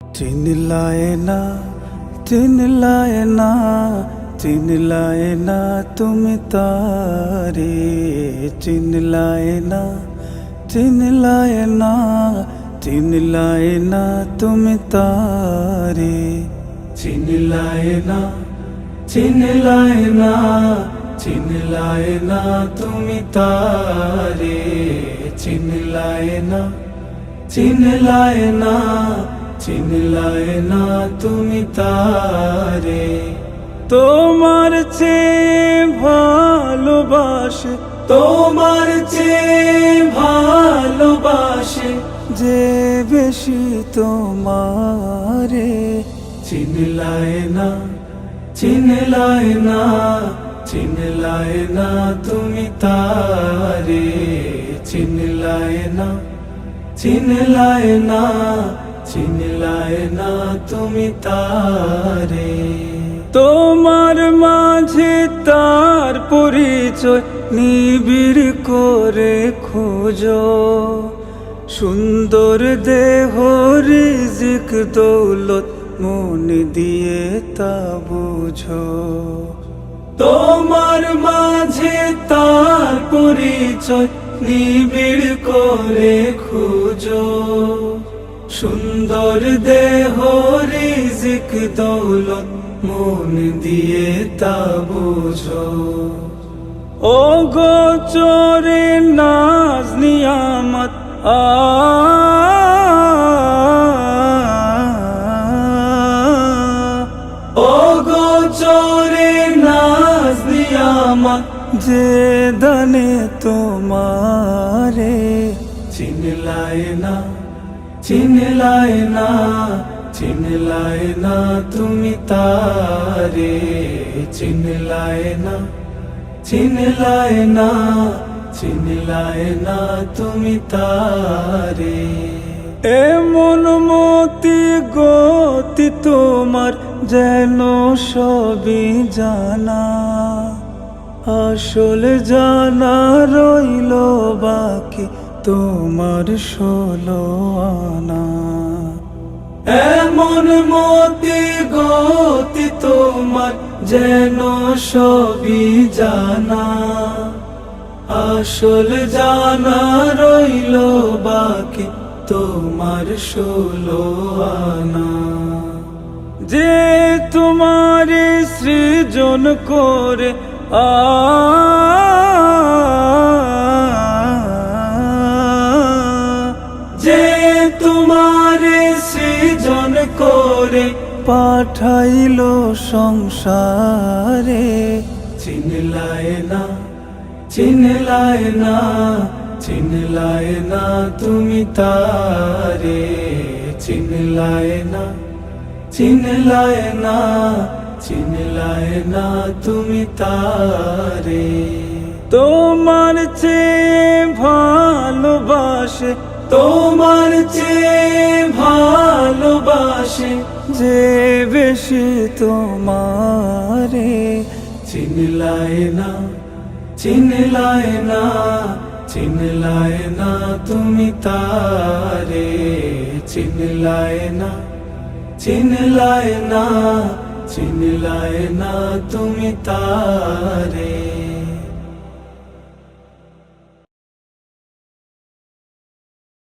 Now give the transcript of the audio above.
চিনলায় না, চিনলায় না, চিনলায় না তুমি তারে। চিনলায় না, চিনলায় না, চিনলায় না তুমি তারে। চিনলায় না, চিনলায় না, চিনলায় না তুমি তারে। চিনলায় না, চিনলায় না, চিনলায় না তুমি তারে। তোমার চেয়ে ভালোবাসে, তোমার চেয়ে ভালোবাসে যে বেশি তোমারে। চিনলায় না, চিনলায় না, চিনলায় না তুমি তারে। চিনলায় না, চিনলায় না, চিনলায় না তুমি তারে। তোমার মাঝে তার পরিচয় নিবিড় করে খোঁজো। সুন্দর দেহ রিজিক দৌলত মন দিয়ে তা বুঝো। তোমার মাঝে তার পরিচয় নিবিড় করে খুঁজো। সুন্দর দেহ রিজিক দৌলত মন দিয়ে তা বুঝো। ও গোচরে নাজ নিয়ামত ও গোচরে নাজ নিয়ামত যে দানে তোমারে। চিনলায় না, চিনলায় না, চিনলায় না তুমি তারে। চিনলায় না, চিনলায় না, চিনলায় না তুমি তারে। এমন মতি গতি তোমার যেন সবই জানা। আসল জানা রইল বাকি তোমার 16 আনা। এমন মতি গতি তোমার যেন সবই জানা। আসল জানা রইল বাকি তোমার 16 আনা। যে তোমার সৃজন করে যে তোমার সৃজন করে পাঠাইল সংসারে। চিনলায় না, চিনলায় না, চিনলায় না তুমি তারে। চিনলায় না, চিনলায় না, চিনলায় না তুমি তারে। তোমার চেয়ে ভালোবাসে, তোমার চেয়ে ভালোবাসে যে বেশি তোমারে। চিনলায় না, চিনলায় না, চিনলায় না তুমি তারে। চিনলায় না, চিনলায় না, চিনলায় না তুমি তারে।